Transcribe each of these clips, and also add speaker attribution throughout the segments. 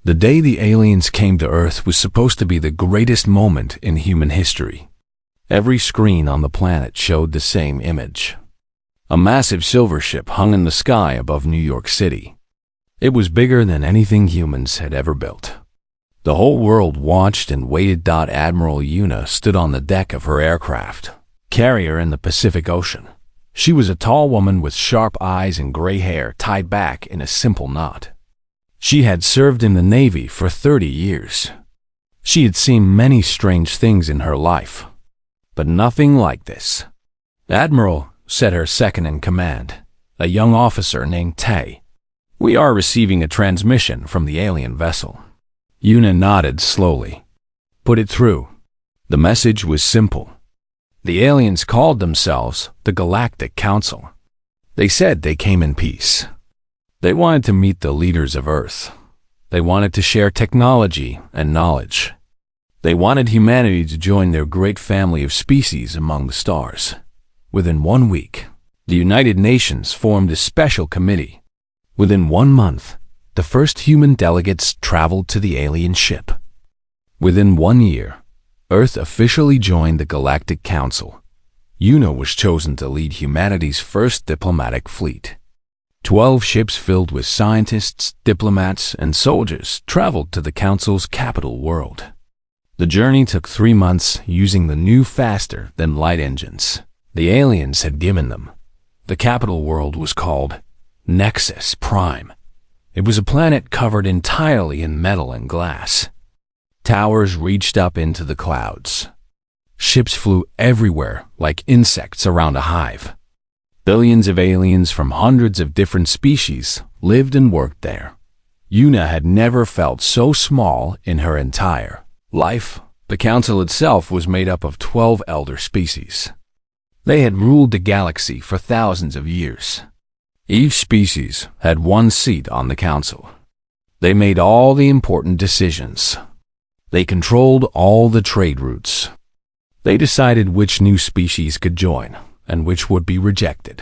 Speaker 1: The day the aliens came to Earth was supposed to be the greatest moment in human history. Every screen on the planet showed the same image. A massive silver ship hung in the sky above New York City. It was bigger than anything humans had ever built. The whole world watched and waited. Admiral Una stood on the deck of her aircraft carrier in the Pacific Ocean. She was a tall woman with sharp eyes and gray hair tied back in a simple knot. She had served in the Navy for 30 years. She had seen many strange things in her life, but nothing like this. "Admiral," said her second-in-command, a young officer named Tay, "we are receiving a transmission from the alien vessel." Una nodded slowly. "Put it through." The message was simple. The aliens called themselves the Galactic Council. They said they came in peace. They wanted to meet the leaders of Earth. They wanted to share technology and knowledge. They wanted humanity to join their great family of species among the stars. Within 1 week, the United Nations formed a special committee. Within 1 month, the first human delegates traveled to the alien ship. Within 1 year, Earth officially joined the Galactic Council. Una was chosen to lead humanity's first diplomatic fleet. 12 ships filled with scientists, diplomats, and soldiers traveled to the Council's capital world. The journey took 3 months using the new faster-than-light engines the aliens had given them. The capital world was called Nexus Prime. It was a planet covered entirely in metal and glass. Towers reached up into the clouds. Ships flew everywhere like insects around a hive. Billions of aliens from hundreds of different species lived and worked there. Una had never felt so small in her entire life. The council itself was made up of 12 elder species. They had ruled the galaxy for thousands of years. Each species had 1 seat on the council. They made all the important decisions. They controlled all the trade routes. They decided which new species could join and which would be rejected.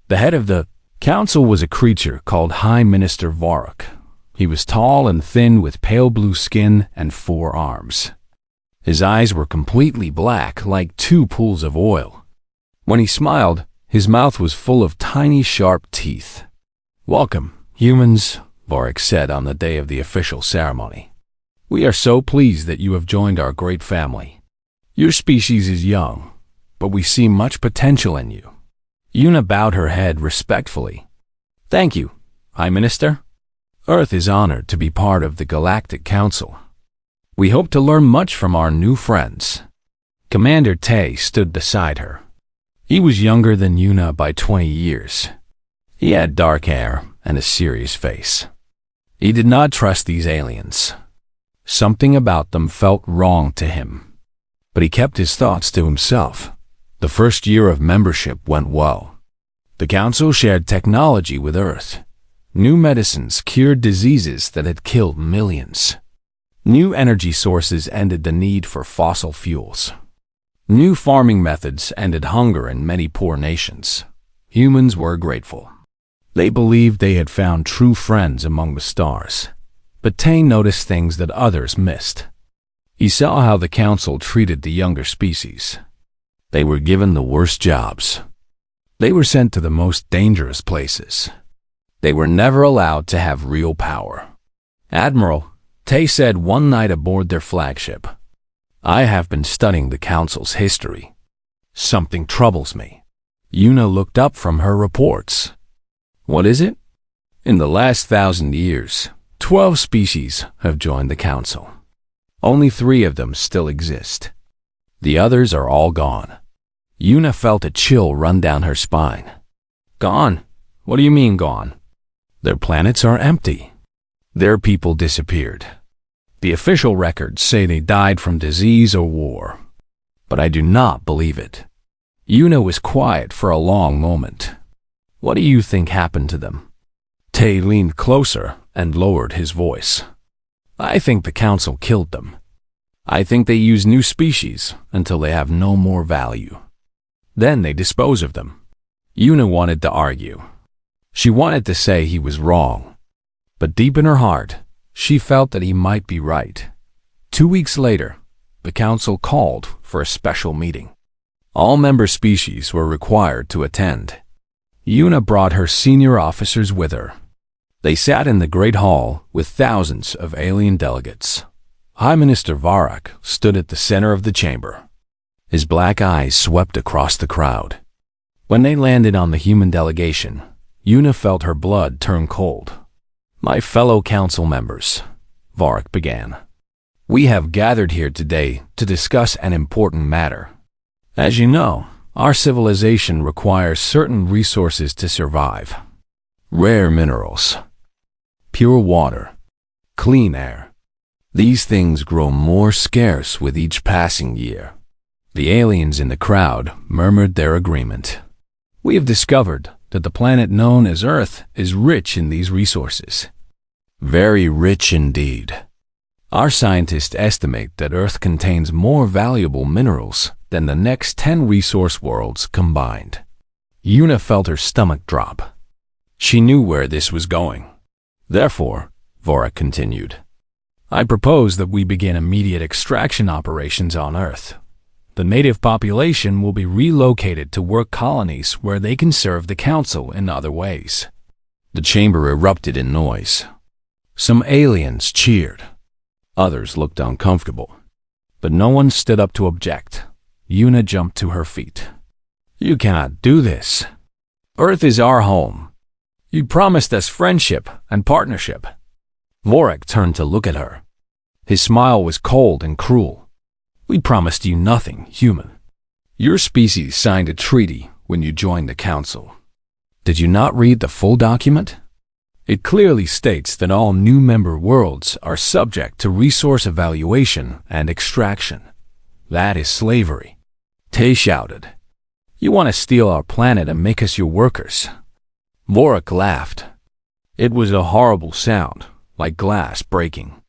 Speaker 1: The head of the council was a creature called High Minister Varrock. He was tall and thin with pale blue skin and 4 arms. His eyes were completely black like 2 pools of oil. When he smiled, his mouth was full of tiny sharp teeth. "Welcome, humans," Varrock said on the day of the official ceremony. "We are so pleased that you have joined our great family. Your species is young, but we see much potential in you." Una bowed her head respectfully. "Thank you, High Minister. Earth is honored to be part of the Galactic Council. We hope to learn much from our new friends." Commander Tay stood beside her. He was younger than Una by 20 years. He had dark hair and a serious face. He did not trust these aliens. Something about them felt wrong to him. But he kept his thoughts to himself. The first year of membership went well. The council shared technology with Earth. New medicines cured diseases that had killed millions. New energy sources ended the need for fossil fuels. New farming methods ended hunger in many poor nations. Humans were grateful. They believed they had found true friends among the stars. But Tay noticed things that others missed. He saw how the council treated the younger species. They were given the worst jobs. They were sent to the most dangerous places. They were never allowed to have real power. "Admiral," Tay said one night aboard their flagship, "I have been studying the council's history. Something troubles me." Una looked up from her reports. "What is it?" "In the last 1,000 years, 12 species have joined the council. Only 3 of them still exist. The others are all gone." Una felt a chill run down her spine. "Gone? What do you mean gone?" "Their planets are empty. Their people disappeared. The official records say they died from disease or war. But I do not believe it." Una was quiet for a long moment. "What do you think happened to them?" Tay leaned closer and lowered his voice. "I think the council killed them. I think they use new species until they have no more value. Then they dispose of them." Una wanted to argue. She wanted to say he was wrong. But deep in her heart, She felt that he might be right. 2 weeks later, the council called for a special meeting. All member species were required to attend. Una brought her senior officers with her. They sat in the Great Hall with thousands of alien delegates. High Minister Varak stood at the center of the chamber. His black eyes swept across the crowd. When they landed on the human delegation, Una felt her blood turn cold. "My fellow council members," Varak began, "we have gathered here today to discuss an important matter. As you know, our civilization requires certain resources to survive. Rare minerals, pure water, clean air. These things grow more scarce with each passing year." The aliens in the crowd murmured their agreement. "We have discovered that the planet known as Earth is rich in these resources. Very rich indeed. Our scientists estimate that Earth contains more valuable minerals than the next 10 resource worlds combined." Una felt her stomach drop. She knew where this was going. "Therefore," Vorak continued, "I propose that we begin immediate extraction operations on Earth. The native population will be relocated to work colonies where they can serve the Council in other ways." The chamber erupted in noise. Some aliens cheered. Others looked uncomfortable. But no one stood up to object. Una jumped to her feet. "You cannot do this. Earth is our home. You promised us friendship and partnership." Vorak turned to look at her. His smile was cold and cruel. "We promised you nothing, human. Your species signed a treaty when you joined the Council. Did you not read the full document? It clearly states that all new member worlds are subject to resource evaluation and extraction. That is slavery." Tay shouted, "You want to steal our planet and make us your workers?" Vorak laughed. It was a horrible sound, like glass breaking.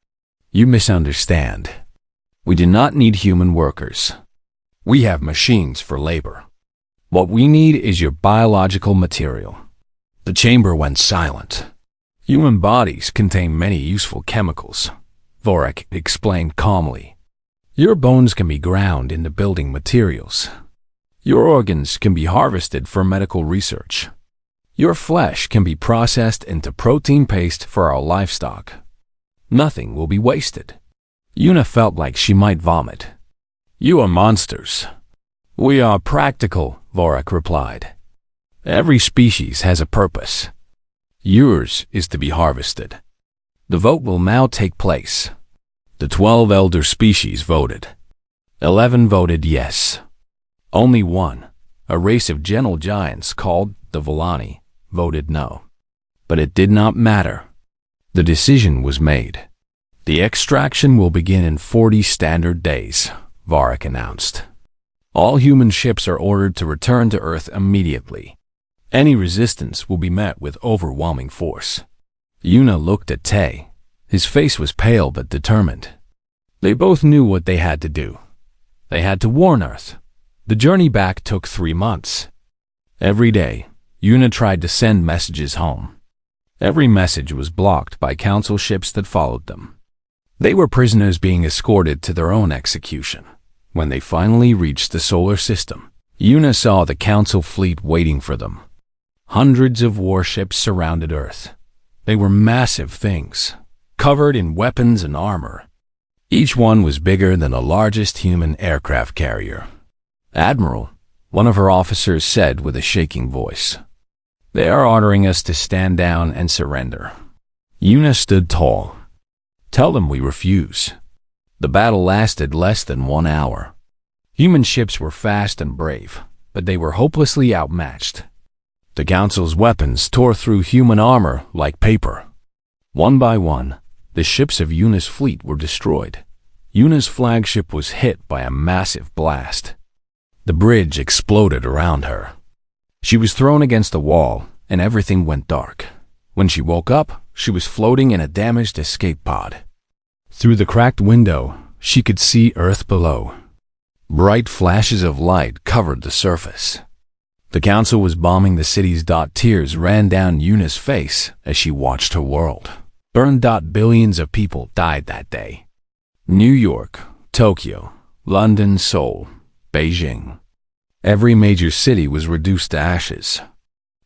Speaker 1: "You misunderstand. We do not need human workers. We have machines for labor. What we need is your biological material." The chamber went silent. "Human bodies contain many useful chemicals," Vorak explained calmly. "Your bones can be ground into building materials. Your organs can be harvested for medical research. Your flesh can be processed into protein paste for our livestock. Nothing will be wasted." Una felt like she might vomit. "You are monsters." "We are practical," Vorak replied. "Every species has a purpose. Yours is to be harvested." The vote will now take place. The 12 elder species voted. 11 voted yes. Only one, a race of gentle giants called the Volani, voted no. But it did not matter. The decision was made. "The extraction will begin in 40 standard days," Vorak announced. "All human ships are ordered to return to Earth immediately. Any resistance will be met with overwhelming force." Una looked at Tay. His face was pale but determined. They both knew what they had to do. They had to warn Earth. The journey back took 3 months. Every day, Una tried to send messages home. Every message was blocked by Council ships that followed them. They were prisoners being escorted to their own execution. When they finally reached the solar system, Una saw the Council fleet waiting for them. Hundreds of warships surrounded Earth. They were massive things, covered in weapons and armor. Each one was bigger than the largest human aircraft carrier. "Admiral," one of her officers said with a shaking voice, "they are ordering us to stand down and surrender." Una stood tall. "Tell them we refuse." The battle lasted less than 1 hour. Human ships were fast and brave, but they were hopelessly outmatched. The Council's weapons tore through human armor like paper. One by one, the ships of Una's fleet were destroyed. Una's flagship was hit by a massive blast. The bridge exploded around her. She was thrown against a wall, and everything went dark. When she woke up, she was floating in a damaged escape pod. Through the cracked window, she could see Earth below. Bright flashes of light covered the surface. The Council was bombing the cities. Tears ran down Una's face as she watched her world. Burned. Billions of people died that day. New York, Tokyo, London, Seoul, Beijing. Every major city was reduced to ashes.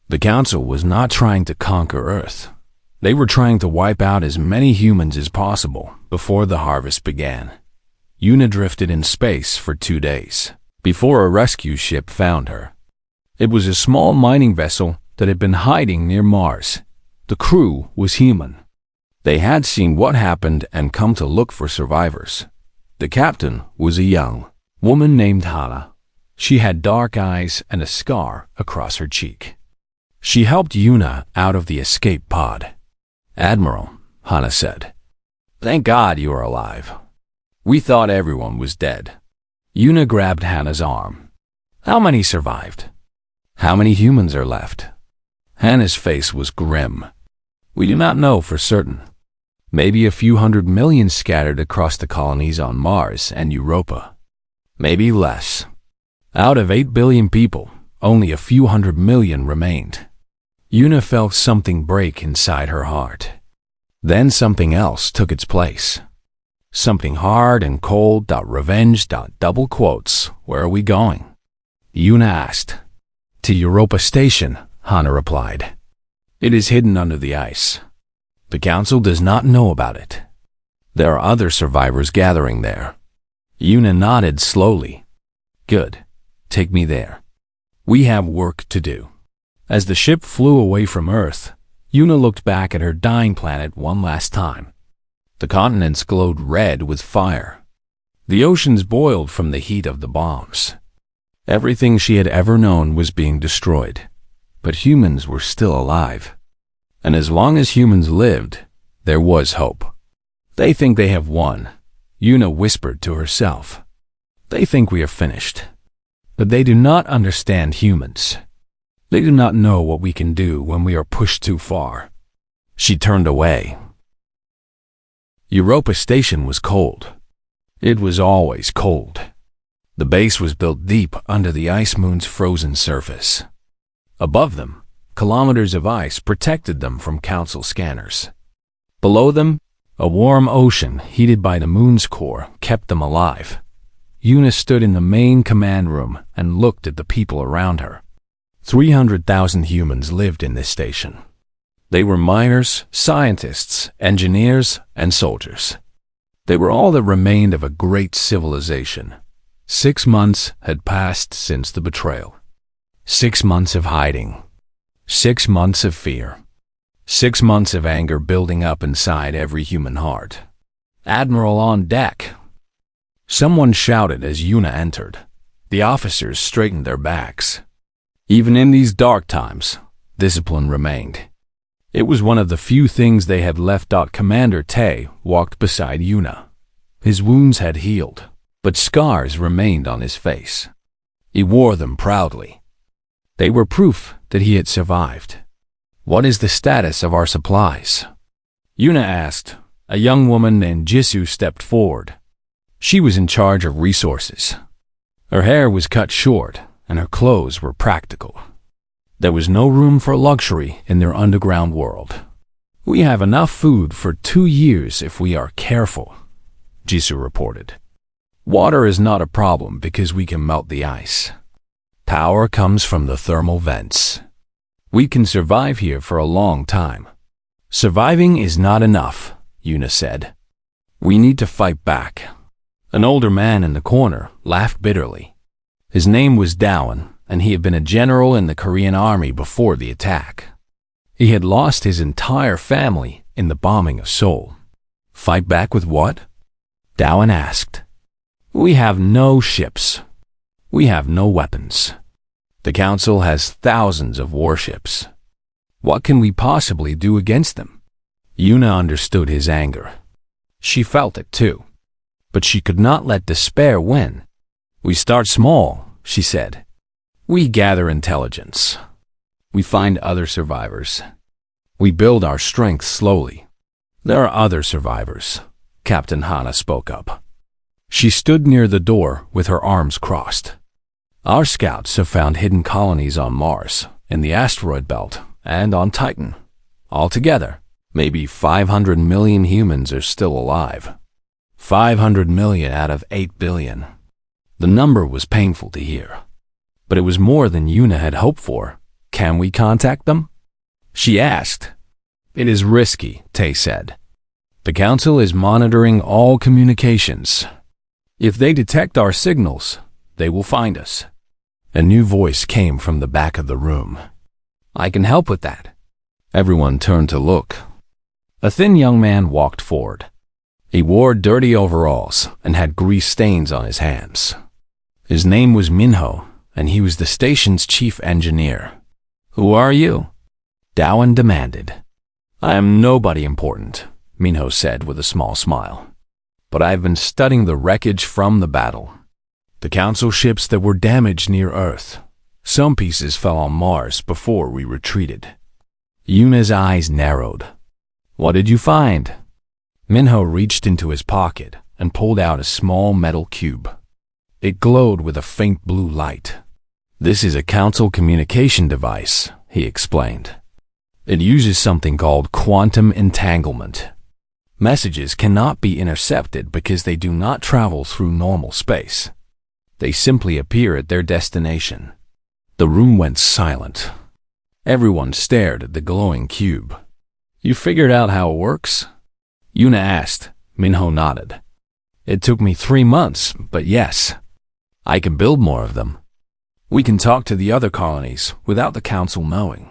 Speaker 1: The Council was not trying to conquer Earth. They were trying to wipe out as many humans as possible before the harvest began. Yuna drifted in space for 2 days before a rescue ship found her. It was a small mining vessel that had been hiding near Mars. The crew was human. They had seen what happened and come to look for survivors. The captain was a young woman named Hana. She had dark eyes and a scar across her cheek. She helped Yuna out of the escape pod. "Admiral," Hana said, "thank God you are alive. We thought everyone was dead." Yuna grabbed Hana's arm. "How many survived? How many humans are left?" Hana's face was grim. "We do not know for certain. Maybe a few 100 million scattered across the colonies on Mars and Europa. Maybe less. Out of 8 billion people, only a few 100 million remained." Yuna felt something break inside her heart. Then something else took its place. Something hard and cold. Revenge. Double quotes. "Where are we going?" Yuna asked. "To Europa Station," Hana replied. "It is hidden under the ice. The Council does not know about it. There are other survivors gathering there." Yuna nodded slowly. "Good. Take me there. We have work to do." As the ship flew away from Earth, Yuna looked back at her dying planet one last time. The continents glowed red with fire. The oceans boiled from the heat of the bombs. Everything she had ever known was being destroyed, but humans were still alive. And as long as humans lived, there was hope. "They think they have won," Yuna whispered to herself. "They think we are finished. But they do not understand humans. They do not know what we can do when we are pushed too far." She turned away. Europa Station was cold. It was always cold. The base was built deep under the ice moon's frozen surface. Above them, kilometers of ice protected them from Council scanners. Below them, a warm ocean heated by the moon's core kept them alive. Yuna stood in the main command room and looked at the people around her. 300,000 humans lived in this station. They were miners, scientists, engineers, and soldiers. They were all that remained of a great civilization. 6 months had passed since the betrayal. 6 months of hiding. 6 months of fear. 6 months of anger building up inside every human heart. "Admiral on deck!" Someone shouted as Yuna entered. The officers straightened their backs. Even in these dark times, discipline remained. It was one of the few things they had left. Commander Tay walked beside Yuna. His wounds had healed, but scars remained on his face. He wore them proudly. They were proof that he had survived. "What is the status of our supplies?" Yuna asked. A young woman named Jisoo stepped forward. She was in charge of resources. Her hair was cut short, and her clothes were practical. There was no room for luxury in their underground world. "We have enough food for 2 years if we are careful," Jisoo reported. "Water is not a problem because we can melt the ice. Power comes from the thermal vents. We can survive here for a long time." "Surviving is not enough," Yuna said. "We need to fight back." An older man in the corner laughed bitterly. His name was Dowan, and he had been a general in the Korean army before the attack. He had lost his entire family in the bombing of Seoul. "Fight back with what?" Dowan asked. "We have no ships. We have no weapons. The Council has thousands of warships. What can we possibly do against them?" Yuna understood his anger. She felt it too. But she could not let despair win. "We start small," she said. "We gather intelligence. We find other survivors. We build our strength slowly. There are other survivors," Captain Hana spoke up. She stood near the door with her arms crossed. "Our scouts have found hidden colonies on Mars, in the asteroid belt, and on Titan. Altogether, Maybe 500 million humans are still alive. 500 million out of 8 billion. The number was painful to hear. But it was more than Yuna had hoped for. Can we contact them? She asked. It is risky, Tay said. The Council is monitoring all communications. If they detect our signals, they will find us. A new voice came from the back of the room. I can help with that. Everyone turned to look. A thin young man walked forward. He wore dirty overalls and had grease stains on his hands. His name was Minho, and he was the station's chief engineer. Who are you? Dowan demanded. I am nobody important, Minho said with a small smile. But I've been studying the wreckage from the battle. The Council ships that were damaged near Earth. Some pieces fell on Mars before we retreated. Yuna's eyes narrowed. What did you find? Minho reached into his pocket and pulled out a small metal cube. It glowed with a faint blue light. This is a Council communication device, he explained. It uses something called quantum entanglement. Messages cannot be intercepted because they do not travel through normal space. They simply appear at their destination. The room went silent. Everyone stared at the glowing cube. You figured out how it works? Yuna asked. Minho nodded. It took me 3 months, but yes. I can build more of them. We can talk to the other colonies without the Council knowing.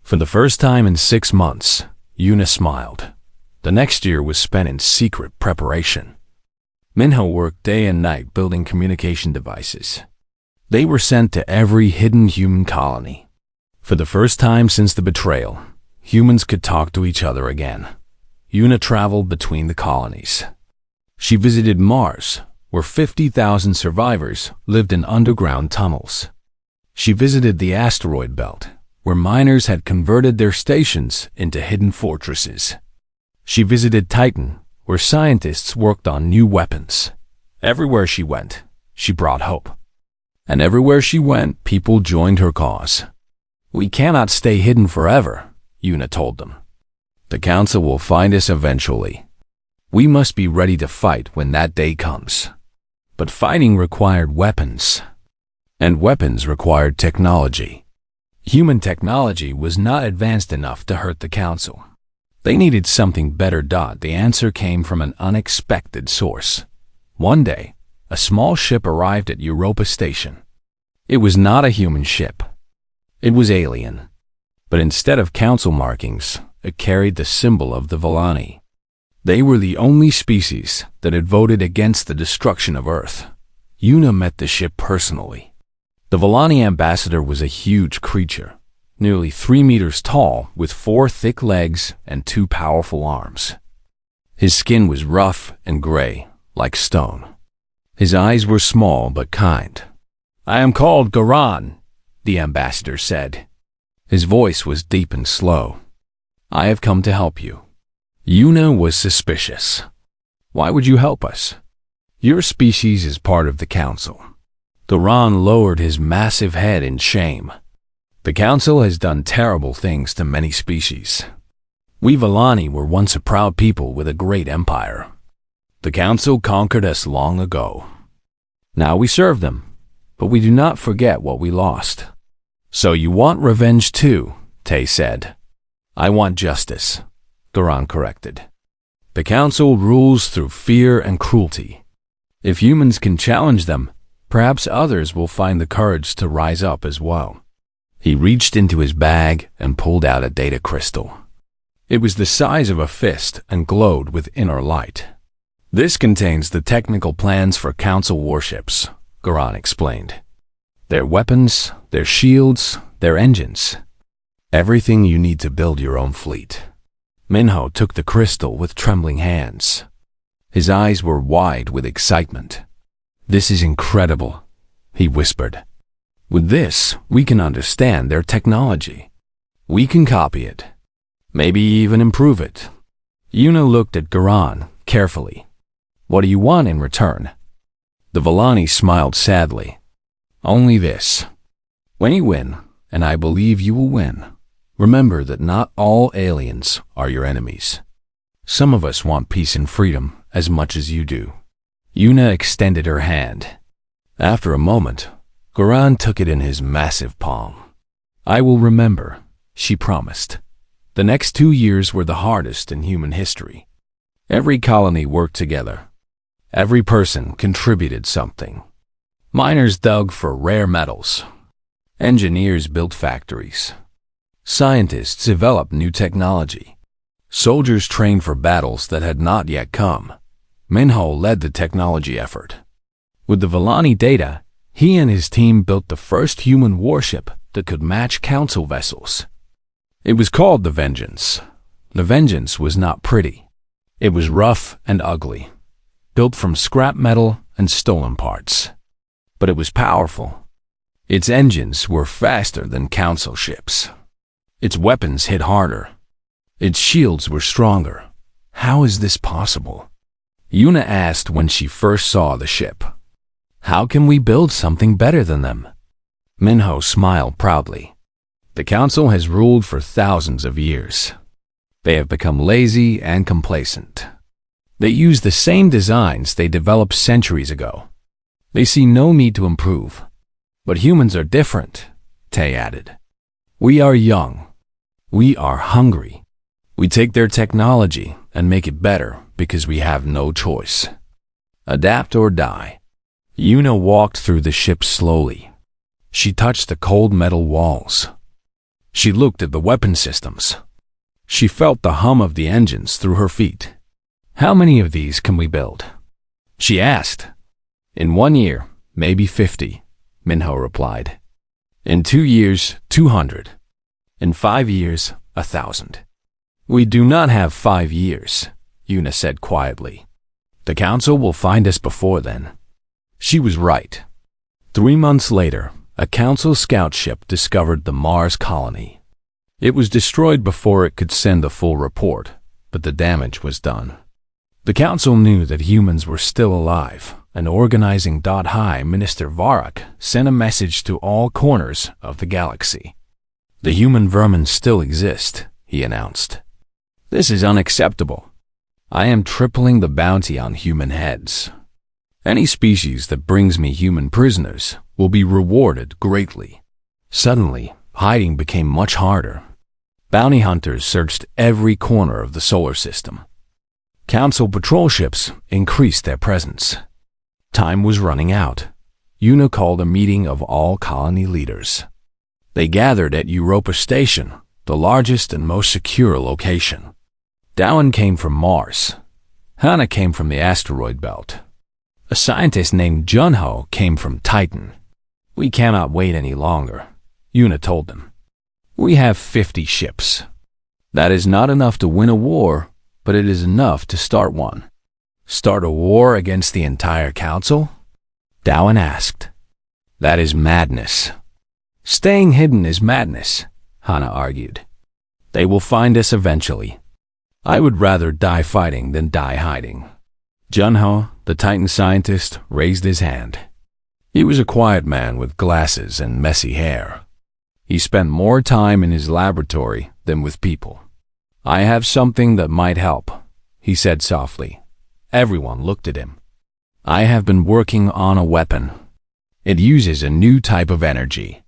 Speaker 1: For the first time in 6 months, Yuna smiled. The next year was spent in secret preparation. Minho worked day and night building communication devices. They were sent to every hidden human colony. For the first time since the betrayal, humans could talk to each other again. Yuna traveled between the colonies. She visited Mars, where 50,000 survivors lived in underground tunnels. She visited the asteroid belt, where miners had converted their stations into hidden fortresses. She visited Titan, where scientists worked on new weapons. Everywhere she went, she brought hope. And everywhere she went, people joined her cause. We cannot stay hidden forever, Yuna told them. The Council will find us eventually. We must be ready to fight when that day comes. But fighting required weapons. And weapons required technology. Human technology was not advanced enough to hurt the Council. They needed something better. The answer came from an unexpected source. One day, a small ship arrived at Europa Station. It was not a human ship. It was alien. But instead of Council markings, it carried the symbol of the Volani. They were the only species that had voted against the destruction of Earth. Yuna met the ship personally. The Volani ambassador was a huge creature, nearly 3 meters tall, with 4 thick legs and 2 powerful arms. His skin was rough and gray, like stone. His eyes were small but kind. I am called Garan, the ambassador said. His voice was deep and slow. I have come to help you. Yuna was suspicious. Why would you help us? Your species is part of the Council. Garan lowered his massive head in shame. The Council has done terrible things to many species. We Volani were once a proud people with a great empire. The Council conquered us long ago. Now we serve them, but we do not forget what we lost. So you want revenge too, Tay said. I want justice, Garan corrected. The Council rules through fear and cruelty. If humans can challenge them, perhaps others will find the courage to rise up as well. He reached into his bag and pulled out a data crystal. It was the size of a fist and glowed with inner light. This contains the technical plans for Council warships, Garan explained. Their weapons, their shields, their engines. Everything you need to build your own fleet. Minho took the crystal with trembling hands. His eyes were wide with excitement. This is incredible, he whispered. With this, we can understand their technology. We can copy it. Maybe even improve it. Yuna looked at Garan carefully. What do you want in return? The Volani smiled sadly. Only this. When you win, and I believe you will win, Remember that not all aliens are your enemies. Some of us want peace and freedom as much as you do. Yuna extended her hand. After a moment, Goran took it in his massive palm. I will remember, she promised. The next 2 years were the hardest in human history. Every colony worked together. Every person contributed something. Miners dug for rare metals. Engineers built factories. Scientists developed new technology. Soldiers trained for battles that had not yet come. Minho led the technology effort. With the Villani data, he and his team built the first human warship that could match council vessels. It was called the Vengeance. The Vengeance was not pretty. It was rough and ugly, built from scrap metal and stolen parts. But it was powerful. Its engines were faster than council ships. Its weapons hit harder. Its shields were stronger. How is this possible? Yuna asked when she first saw the ship. How can we build something better than them? Minho smiled proudly. The council has ruled for thousands of years. They have become lazy and complacent. They use the same designs they developed centuries ago. They see no need to improve. But humans are different, Tay added. We are young. We are hungry. We take their technology and make it better because we have no choice. Adapt or die. Yuna walked through the ship slowly. She touched the cold metal walls. She looked at the weapon systems. She felt the hum of the engines through her feet. How many of these can we build? She asked. In 1 year, maybe 50, Minho replied. In 2 years, 200. In 5 years, 1,000. We do not have 5 years, Yuna said quietly. The council will find us before then. She was right. 3 months later, a council scout ship discovered the Mars colony. It was destroyed before it could send a full report, but the damage was done. The council knew that humans were still alive, and organizing High Minister Varak sent a message to all corners of the galaxy. The human vermin still exist, he announced. This is unacceptable. I am tripling the bounty on human heads. Any species that brings me human prisoners will be rewarded greatly. Suddenly, hiding became much harder. Bounty hunters searched every corner of the solar system. Council patrol ships increased their presence. Time was running out. Yuna called a meeting of all colony leaders. They gathered at Europa Station, the largest and most secure location. Dowan came from Mars. Hana came from the asteroid belt. A scientist named Junho came from Titan. We cannot wait any longer, Yuna told them. We have 50 ships. That is not enough to win a war, but it is enough to start one. Start a war against the entire council? Dowan asked. That is madness. Staying hidden is madness, Hana argued. They will find us eventually. I would rather die fighting than die hiding. Junho, the Titan scientist, raised his hand. He was a quiet man with glasses and messy hair. He spent more time in his laboratory than with people. I have something that might help, he said softly. Everyone looked at him. I have been working on a weapon. It uses a new type of energy.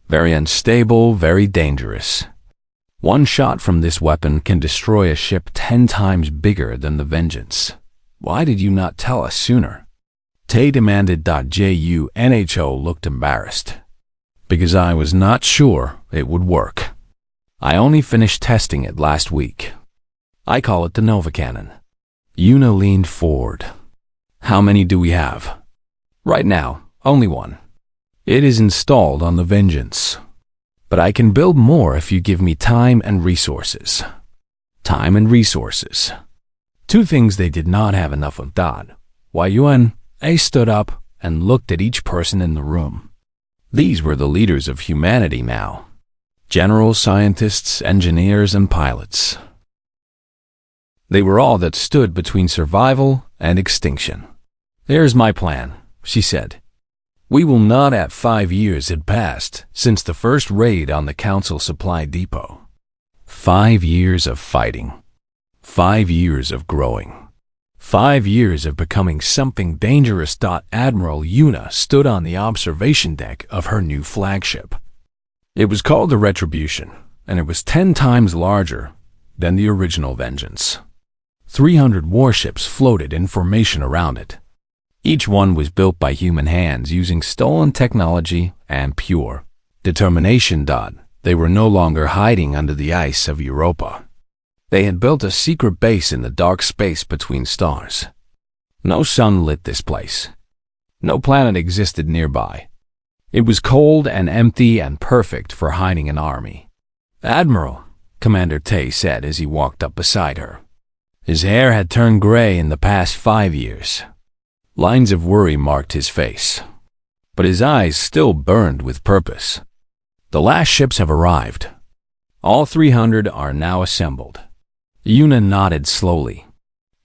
Speaker 1: Very unstable, very dangerous. One shot from this weapon can destroy a ship 10 times bigger than the Vengeance. Why did you not tell us sooner? Tay demanded. Junho looked embarrassed. Because I was not sure it would work. I only finished testing it last week. I call it the Nova Cannon. Yuna leaned forward. How many do we have? Right now, only one. It is installed on the Vengeance. But I can build more if you give me time and resources. Time and resources. 2 things they did not have enough of. Yuan stood up and looked at each person in the room. These were the leaders of humanity now. Generals, scientists, engineers, and pilots. They were all that stood between survival and extinction. Here's my plan, she said. We will not at 5 years had passed since the first raid on the council supply depot. 5 years of fighting. 5 years of growing. 5 years of becoming something dangerous. Admiral Yuna stood on the observation deck of her new flagship. It was called the Retribution, and it was 10 times larger than the original Vengeance. 300 warships floated in formation around it. Each one was built by human hands using stolen technology and pure determination. They were no longer hiding under the ice of Europa. They had built a secret base in the dark space between stars. No sun lit this place. No planet existed nearby. It was cold and empty and perfect for hiding an army. "Admiral," Commander Tay said as he walked up beside her. His hair had turned gray in the past 5 years. Lines of worry marked his face, but his eyes still burned with purpose. "The last ships have arrived. All 300 are now assembled." Yuna nodded slowly.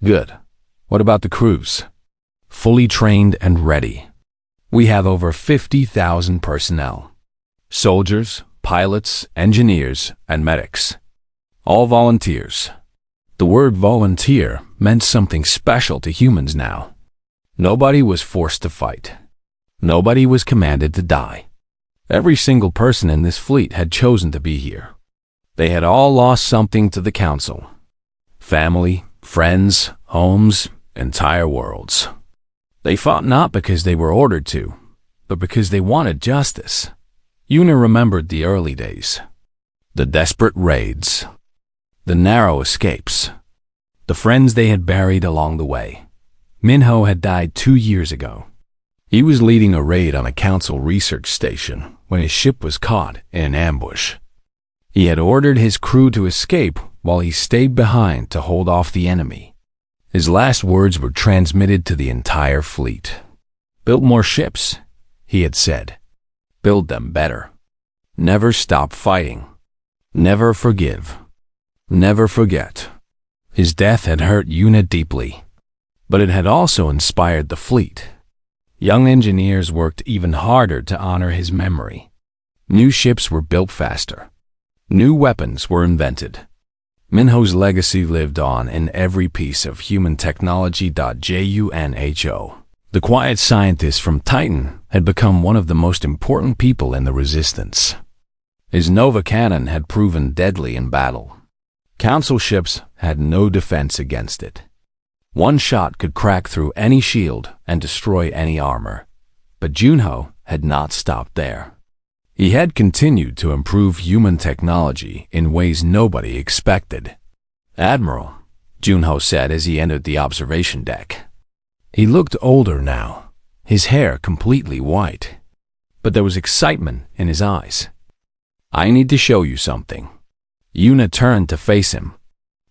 Speaker 1: "Good. What about the crews?" "Fully trained and ready. We have over 50,000 personnel. Soldiers, pilots, engineers, and medics. All volunteers." The word volunteer meant something special to humans now. Nobody was forced to fight. Nobody was commanded to die. Every single person in this fleet had chosen to be here. They had all lost something to the Council. Family, friends, homes, entire worlds. They fought not because they were ordered to, but because they wanted justice. Yuna remembered the early days. The desperate raids. The narrow escapes. The friends they had buried along the way. Minho had died 2 years ago. He was leading a raid on a Council research station when his ship was caught in an ambush. He had ordered his crew to escape while he stayed behind to hold off the enemy. His last words were transmitted to the entire fleet. "Build more ships," he had said. "Build them better. Never stop fighting. Never forgive. Never forget." His death had hurt Yuna deeply, but it had also inspired the fleet. Young engineers worked even harder to honor his memory. New ships were built faster. New weapons were invented. Minho's legacy lived on in every piece of human technology. Junho, the quiet scientist from Titan, had become one of the most important people in the Resistance. His Nova cannon had proven deadly in battle. Council ships had no defense against it. One shot could crack through any shield and destroy any armor. But Junho had not stopped there. He had continued to improve human technology in ways nobody expected. "Admiral," Junho said as he entered the observation deck. He looked older now, his hair completely white. But there was excitement in his eyes. "I need to show you something." Yuna turned to face him.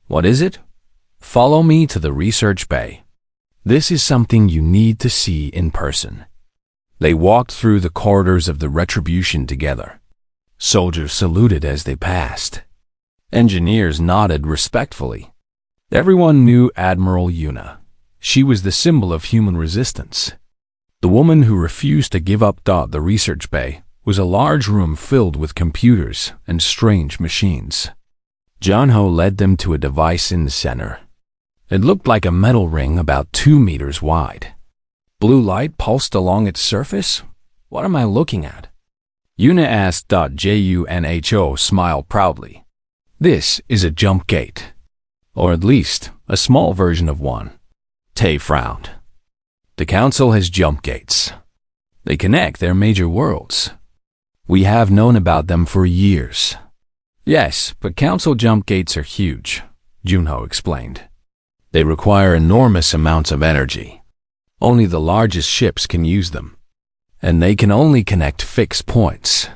Speaker 1: "What is it?" "Follow me to the research bay. This is something you need to see in person." They walked through the corridors of the Retribution together. Soldiers saluted as they passed. Engineers nodded respectfully. Everyone knew Admiral Yuna. She was the symbol of human resistance. The woman who refused to give up. The research bay was a large room filled with computers and strange machines. Junho led them to a device in the center. It looked like a metal ring about 2 meters wide. Blue light pulsed along its surface? What am I looking at? Yuna asked. Junho smiled proudly. "This is a jump gate. Or at least, a small version of one." Tay frowned. "The Council has jump gates. They connect their major worlds. We have known about them for years." "Yes, but Council jump gates are huge," Junho explained. "They require enormous amounts of energy. Only the largest ships can use them. And they can only connect fixed points."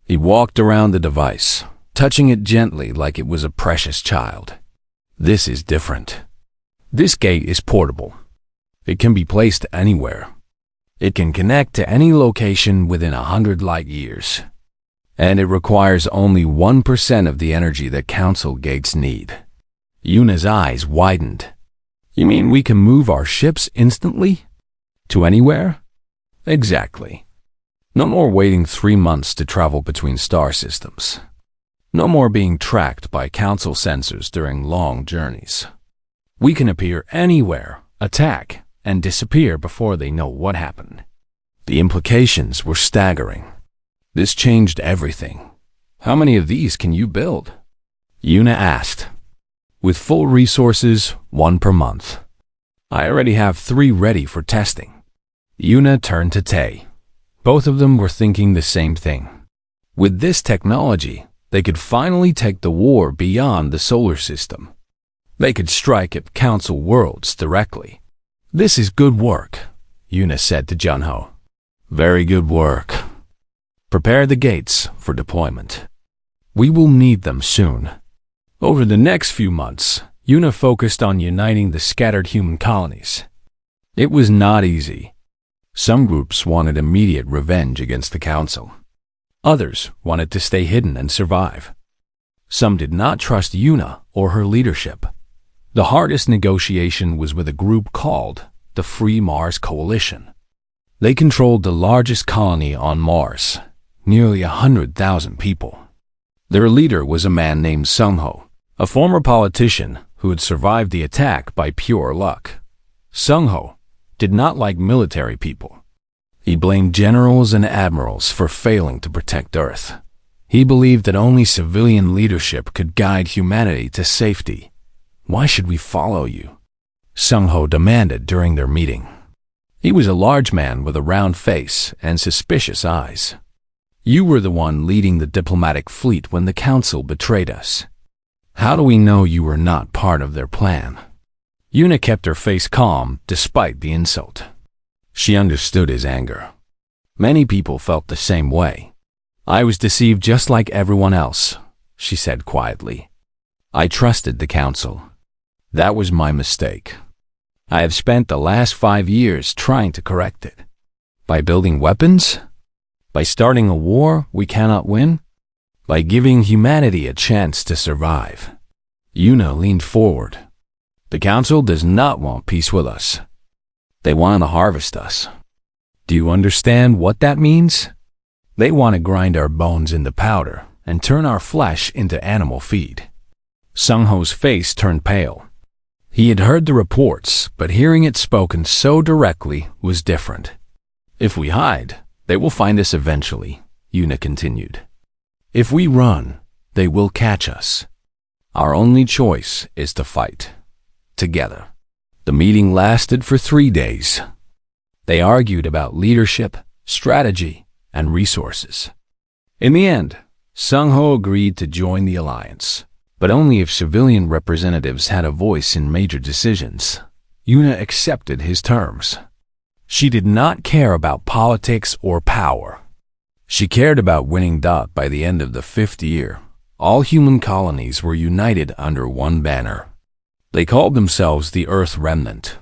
Speaker 1: He walked around the device, touching it gently like it was a precious child. "This is different. This gate is portable. It can be placed anywhere. It can connect to any location within 100 light years. And it requires only 1% of the energy that Council gates need." Yuna's eyes widened. "You mean we can move our ships instantly? To anywhere?" "Exactly. No more waiting 3 months to travel between star systems. No more being tracked by council sensors during long journeys. We can appear anywhere, attack, and disappear before they know what happened. The implications were staggering. This changed everything. How many of these can you build? Yuna asked. With full resources, 1 per month. I already have 3 ready for testing. Yuna turned to Tay. Both of them were thinking the same thing. With this technology, they could finally take the war beyond the solar system. They could strike at council worlds directly. This is good work, Yuna said to Junho. Very good work. Prepare the gates for deployment. We will need them soon. Over the next few months, Yuna focused on uniting the scattered human colonies. It was not easy. Some groups wanted immediate revenge against the council. Others wanted to stay hidden and survive. Some did not trust Yuna or her leadership. The hardest negotiation was with a group called the Free Mars Coalition. They controlled the largest colony on Mars, nearly 100,000 people. Their leader was a man named Sungho, a former politician who had survived the attack by pure luck. Sungho did not like military people. He blamed generals and admirals for failing to protect Earth. He believed that only civilian leadership could guide humanity to safety. Why should we follow you? Sungho demanded during their meeting. He was a large man with a round face and suspicious eyes. You were the one leading the diplomatic fleet when the council betrayed us. How do we know you were not part of their plan? Yuna kept her face calm despite the insult. She understood his anger. Many people felt the same way. I was deceived just like everyone else, she said quietly. I trusted the council. That was my mistake. I have spent the last 5 years trying to correct it. By building weapons? By starting a war we cannot win? By giving humanity a chance to survive? Yuna leaned forward. The council does not want peace with us. They want to harvest us. Do you understand what that means? They want to grind our bones into powder and turn our flesh into animal feed. Sungho's face turned pale. He had heard the reports, but hearing it spoken so directly was different. If we hide, they will find us eventually, Yuna continued. If we run, they will catch us. Our only choice is to fight. Together. The meeting lasted for 3 days. They argued about leadership, strategy, and resources. In the end, Sungho agreed to join the alliance, but only if civilian representatives had a voice in major decisions. Yuna accepted his terms. She did not care about politics or power. She cared about winning. By the end of the 5th year, all human colonies were united under one banner. They called themselves the Earth Remnant.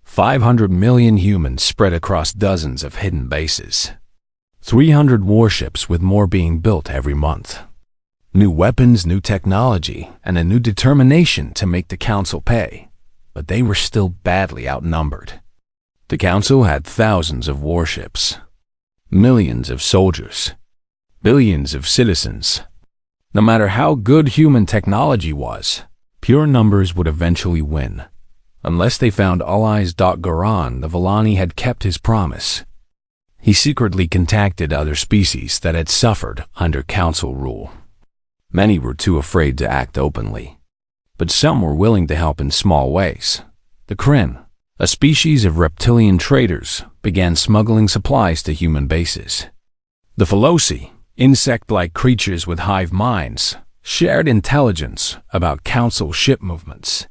Speaker 1: 500 million humans spread across dozens of hidden bases. 300 warships with more being built every month. New weapons, new technology, and a new determination to make the council pay. But they were still badly outnumbered. The council had thousands of warships, millions of soldiers, billions of citizens. No matter how good human technology was, pure numbers would eventually win. Unless they found allies. Garan, the Villani, had kept his promise. He secretly contacted other species that had suffered under council rule. Many were too afraid to act openly, but some were willing to help in small ways. The Kryn, a species of reptilian traders, began smuggling supplies to human bases. The Pholosi, insect-like creatures with hive minds, shared intelligence about council ship movements.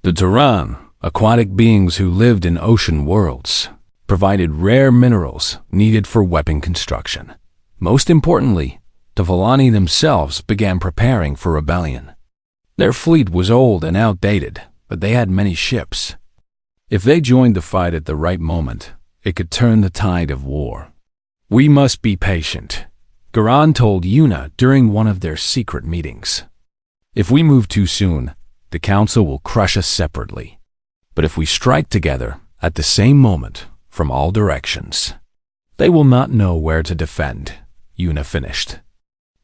Speaker 1: The Turan, aquatic beings who lived in ocean worlds, provided rare minerals needed for weapon construction. Most importantly, the Villani themselves began preparing for rebellion. Their fleet was old and outdated, but they had many ships. If they joined the fight at the right moment, it could turn the tide of war. We must be patient, Garan told Yuna during one of their secret meetings. If we move too soon, the council will crush us separately. But if we strike together at the same moment from all directions, they will not know where to defend, Yuna finished.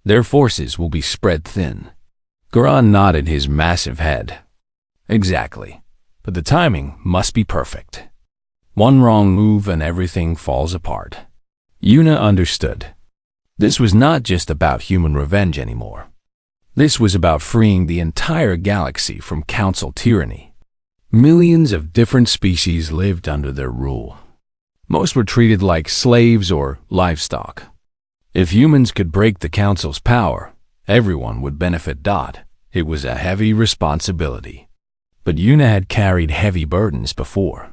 Speaker 1: Their forces will be spread thin. Garan nodded his massive head. Exactly. But the timing must be perfect. One wrong move and everything falls apart. Yuna understood. This was not just about human revenge anymore. This was about freeing the entire galaxy from council tyranny. Millions of different species lived under their rule. Most were treated like slaves or livestock. If humans could break the council's power, everyone would benefit. It was a heavy responsibility. But Yuna had carried heavy burdens before.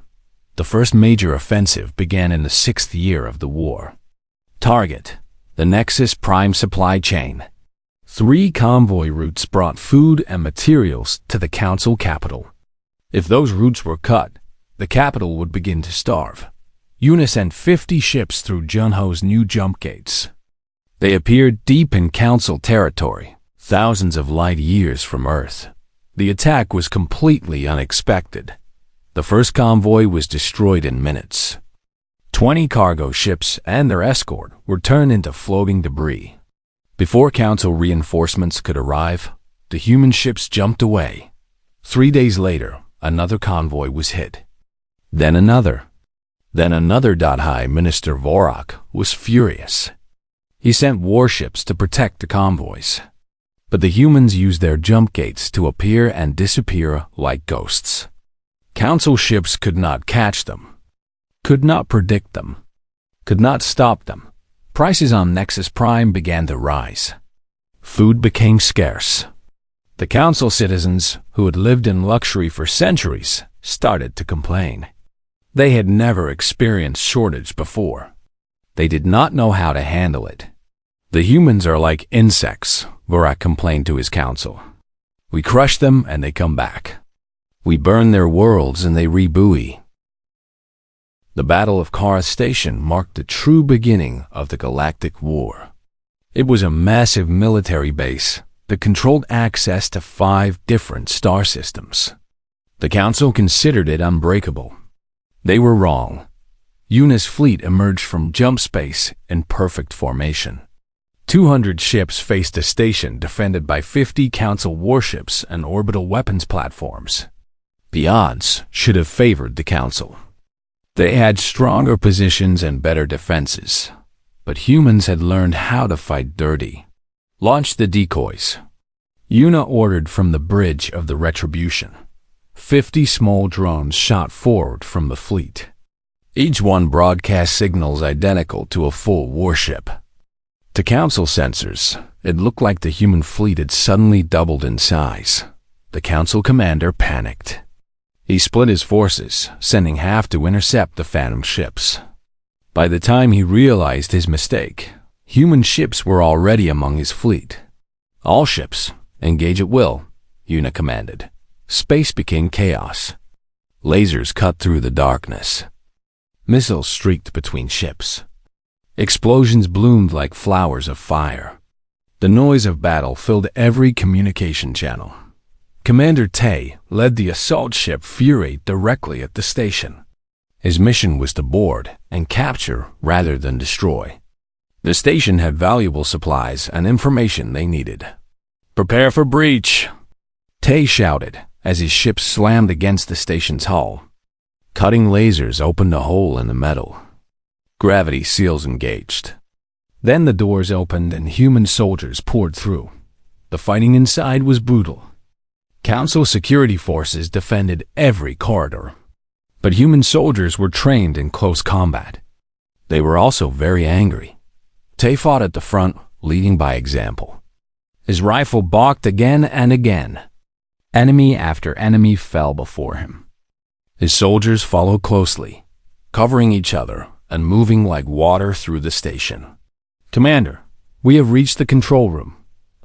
Speaker 1: The first major offensive began in the 6th year of the war. Target: the Nexus Prime supply chain. 3 convoy routes brought food and materials to the council capital. If those routes were cut, the capital would begin to starve. Yuna sent 50 ships through Junho's new jump gates. They appeared deep in council territory, thousands of light years from Earth. The attack was completely unexpected. The first convoy was destroyed in minutes. 20 cargo ships and their escort were turned into floating debris. Before council reinforcements could arrive, the human ships jumped away. 3 days later, another convoy was hit. Then another. High Minister Vorak was furious. He sent warships to protect the convoys. But the humans used their jump gates to appear and disappear like ghosts. Council ships could not catch them, could not predict them, could not stop them. Prices on Nexus Prime began to rise. Food became scarce. The council citizens, who had lived in luxury for centuries, started to complain. They had never experienced shortage before. They did not know how to handle it. The humans are like insects, Vorak complained to his council. We crush them and they come back. We burn their worlds and they rebuoy. The Battle of Kara Station marked the true beginning of the Galactic War. It was a massive military base that controlled access to 5 different star systems. The council considered it unbreakable. They were wrong. Yuna's fleet emerged from jump space in perfect formation. 200 ships faced a station defended by 50 council warships and orbital weapons platforms. The odds should have favored the council. They had stronger positions and better defenses, but humans had learned how to fight dirty. Launch the decoys. Yuna ordered from the bridge of the Retribution. 50 small drones shot forward from the fleet. Each one broadcast signals identical to a full warship. To council sensors, it looked like the human fleet had suddenly doubled in size. The council commander panicked. He split his forces, sending half to intercept the phantom ships. By the time he realized his mistake, human ships were already among his fleet. All ships, engage at will, Yuna commanded. Space became chaos. Lasers cut through the darkness. Missiles streaked between ships. Explosions bloomed like flowers of fire. The noise of battle filled every communication channel. Commander Tay led the assault ship Fury directly at the station. His mission was to board and capture rather than destroy. The station had valuable supplies and information they needed. "Prepare for breach," Tay shouted as his ship slammed against the station's hull. Cutting lasers opened a hole in the metal. Gravity seals engaged. Then the doors opened and human soldiers poured through. The fighting inside was brutal. Council security forces defended every corridor. But human soldiers were trained in close combat. They were also very angry. Tay fought at the front, leading by example. His rifle balked again and again. Enemy after enemy fell before him. His soldiers followed closely, covering each other and moving like water through the station. "Commander, we have reached the control room,"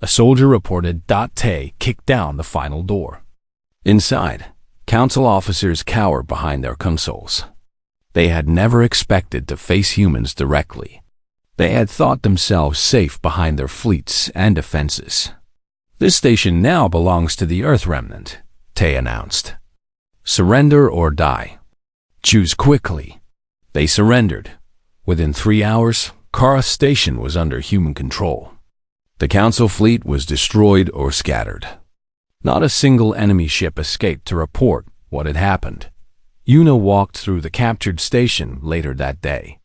Speaker 1: a soldier reported. Tay kicked down the final door. Inside, council officers cowered behind their consoles. They had never expected to face humans directly. They had thought themselves safe behind their fleets and defenses. "This station now belongs to the Earth Remnant," Tay announced. "Surrender or die. Choose quickly." They surrendered. Within 3 hours, Kara Station was under human control. The Council fleet was destroyed or scattered. Not a single enemy ship escaped to report what had happened. Yuna walked through the captured station later that day.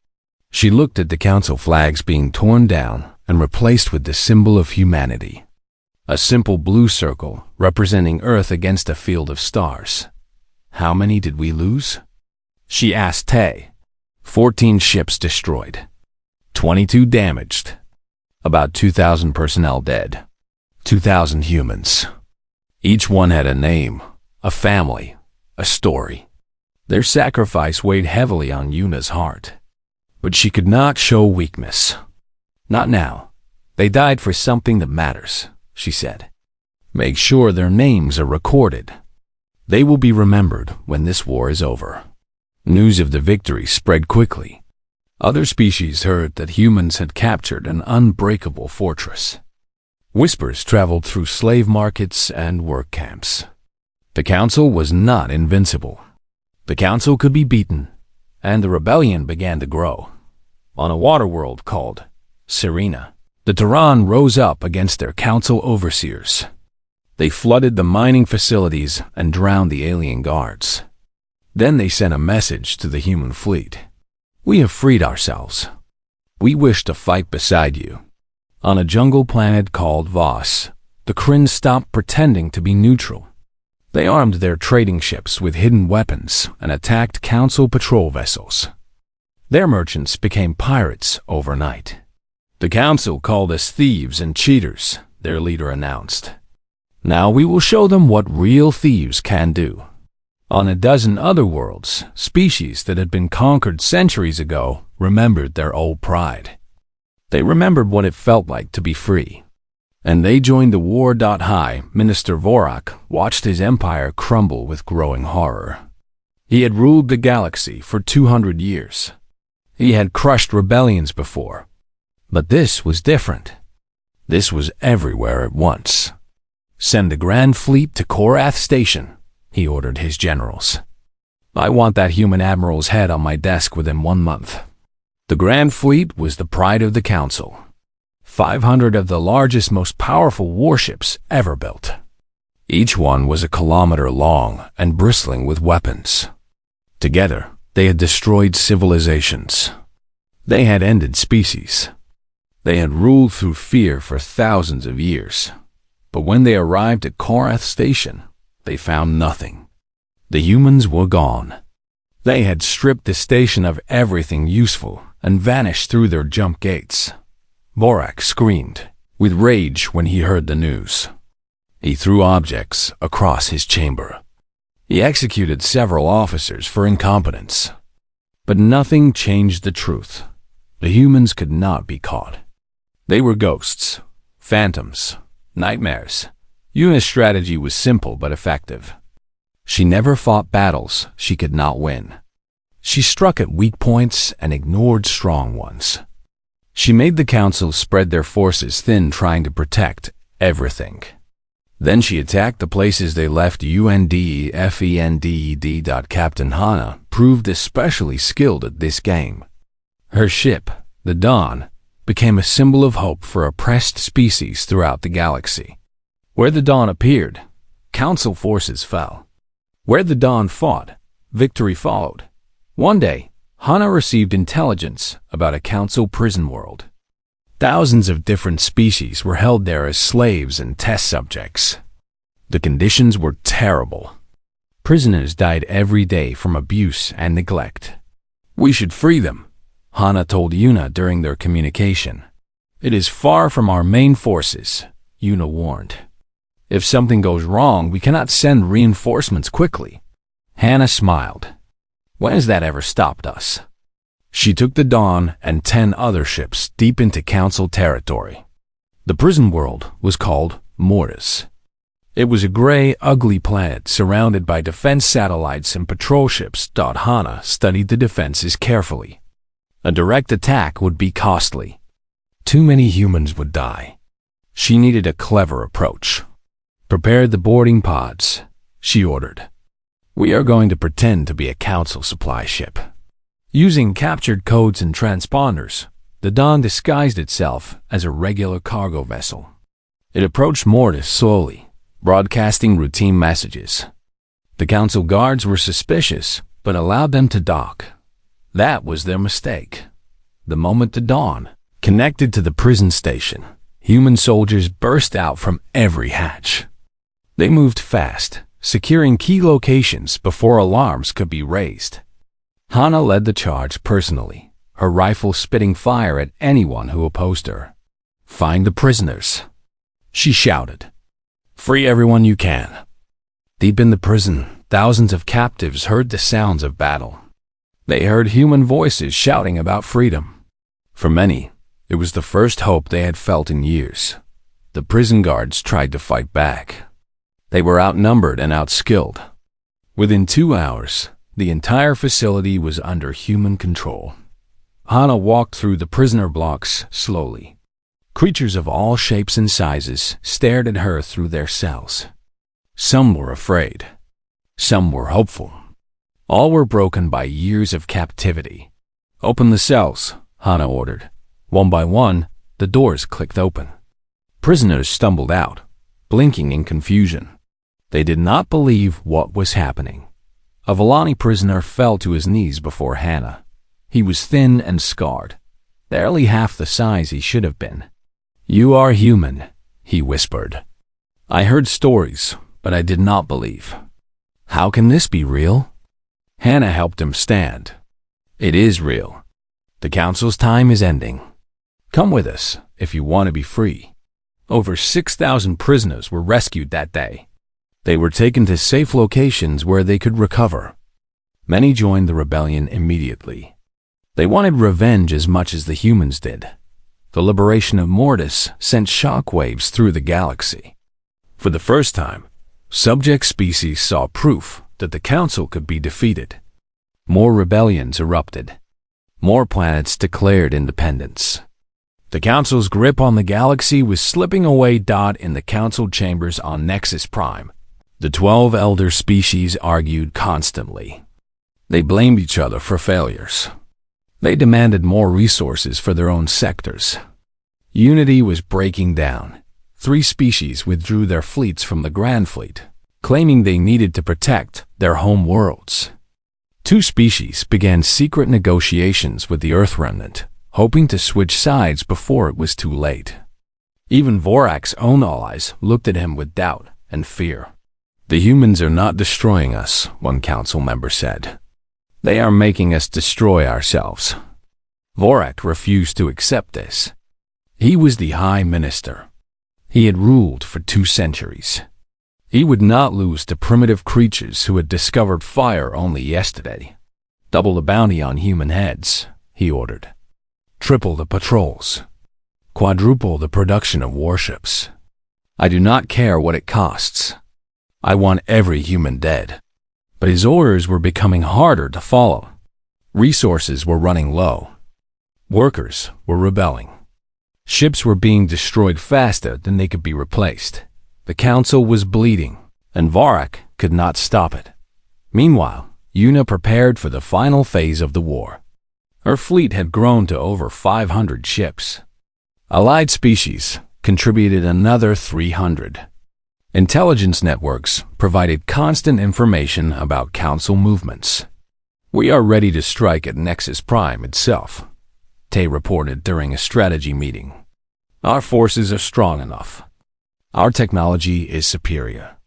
Speaker 1: She looked at the Council flags being torn down and replaced with the symbol of humanity. A simple blue circle representing Earth against a field of stars. How many did we lose? She asked Tay. 14 ships destroyed. 22 damaged. About 2,000 personnel dead. 2,000 humans. Each one had a name, a family, a story. Their sacrifice weighed heavily on Yuna's heart. But she could not show weakness. Not now. They died for something that matters, she said. Make sure their names are recorded. They will be remembered when this war is over. News of the victory spread quickly. Other species heard that humans had captured an unbreakable fortress. Whispers traveled through slave markets and work camps. The Council was not invincible. The Council could be beaten, and the rebellion began to grow. On a water world called Serena, the Terran rose up against their Council overseers. They flooded the mining facilities and drowned the alien guards. Then they sent a message to the human fleet. We have freed ourselves. We wish to fight beside you. On a jungle planet called Voss, the Kryn stopped pretending to be neutral. They armed their trading ships with hidden weapons and attacked Council patrol vessels. Their merchants became pirates overnight. The Council called us thieves and cheaters, their leader announced. Now we will show them what real thieves can do. On a dozen other worlds, species that had been conquered centuries ago remembered their old pride. They remembered what it felt like to be free. And they joined the war. High Minister Vorak watched his empire crumble with growing horror. He had ruled the galaxy for 200 years. He had crushed rebellions before. But this was different. This was everywhere at once. Send the Grand Fleet to Korath Station, he ordered his generals. I want that human admiral's head on my desk within 1 month. The Grand Fleet was the pride of the Council. 500 of the largest, most powerful warships ever built. Each one was a kilometer long and bristling with weapons. Together, they had destroyed civilizations. They had ended species. They had ruled through fear for thousands of years. But when they arrived at Korath Station, they found nothing. The humans were gone. They had stripped the station of everything useful and vanished through their jump gates. Vorak screamed with rage when he heard the news. He threw objects across his chamber. He executed several officers for incompetence. But nothing changed the truth. The humans could not be caught. They were ghosts, phantoms, nightmares. Yuna's strategy was simple but effective. She never fought battles she could not win. She struck at weak points and ignored strong ones. She made the Council spread their forces thin, trying to protect everything. Then she attacked the places they left. UNDEFENDED. Captain Hana proved especially skilled at this game. Her ship, the Dawn, became a symbol of hope for oppressed species throughout the galaxy. Where the Dawn appeared, Council forces fell. Where the Dawn fought, victory followed. One day, Hana received intelligence about a Council prison world. Thousands of different species were held there as slaves and test subjects. The conditions were terrible. Prisoners died every day from abuse and neglect. We should free them, Hana told Yuna during their communication. It is far from our main forces, Yuna warned. If something goes wrong, we cannot send reinforcements quickly. Hana smiled. When has that ever stopped us? She took the Dawn and 10 other ships deep into Council territory. The prison world was called Mortis. It was a gray, ugly planet surrounded by defense satellites and patrol ships. Hana studied the defenses carefully. A direct attack would be costly. Too many humans would die. She needed a clever approach. Prepare the boarding pods, she ordered. We are going to pretend to be a Council supply ship. Using captured codes and transponders, the Dawn disguised itself as a regular cargo vessel. It approached Mortis slowly, broadcasting routine messages. The Council guards were suspicious, but allowed them to dock. That was their mistake. The moment the Dawn connected to the prison station, human soldiers burst out from every hatch. They moved fast, securing key locations before alarms could be raised. Hana led the charge personally, her rifle spitting fire at anyone who opposed her. "Find the prisoners," she shouted. "Free everyone you can." Deep in the prison, thousands of captives heard the sounds of battle. They heard human voices shouting about freedom. For many, it was the first hope they had felt in years. The prison guards tried to fight back. They were outnumbered and outskilled. Within 2 hours, the entire facility was under human control. Hana walked through the prisoner blocks slowly. Creatures of all shapes and sizes stared at her through their cells. Some were afraid. Some were hopeful. All were broken by years of captivity. "Open the cells," Hana ordered. One by one, the doors clicked open. Prisoners stumbled out, blinking in confusion. They did not believe what was happening. A Volani prisoner fell to his knees before Hana. He was thin and scarred, barely half the size he should have been. "You are human," he whispered. "I heard stories, but I did not believe. How can this be real?" Hana helped him stand. "It is real. The Council's time is ending. Come with us if you want to be free." Over 6,000 prisoners were rescued that day. They were taken to safe locations where they could recover. Many joined the rebellion immediately. They wanted revenge as much as the humans did. The liberation of Mortis sent shockwaves through the galaxy. For the first time, subject species saw proof that the Council could be defeated. More rebellions erupted. More planets declared independence. The Council's grip on the galaxy was slipping away. In the Council chambers on Nexus Prime, the 12 elder species argued constantly. They blamed each other for failures. They demanded more resources for their own sectors. Unity was breaking down. 3 species withdrew their fleets from the Grand Fleet, claiming they needed to protect their home worlds. 2 species began secret negotiations with the Earth Remnant, hoping to switch sides before it was too late. Even Vorak's own allies looked at him with doubt and fear. "The humans are not destroying us," one council member said. "They are making us destroy ourselves." Vorak refused to accept this. He was the High Minister. He had ruled for 2 centuries. He would not lose to primitive creatures who had discovered fire only yesterday. "Double the bounty on human heads," he ordered. "Triple the patrols. Quadruple the production of warships. I do not care what it costs. I want every human dead." But his orders were becoming harder to follow. Resources were running low. Workers were rebelling. Ships were being destroyed faster than they could be replaced. The Council was bleeding, and Vorak could not stop it. Meanwhile, Yuna prepared for the final phase of the war. Her fleet had grown to over 500 ships. Allied species contributed another 300. Intelligence networks provided constant information about Council movements. "We are ready to strike at Nexus Prime itself," Tay reported during a strategy meeting. "Our forces are strong enough. Our technology is superior.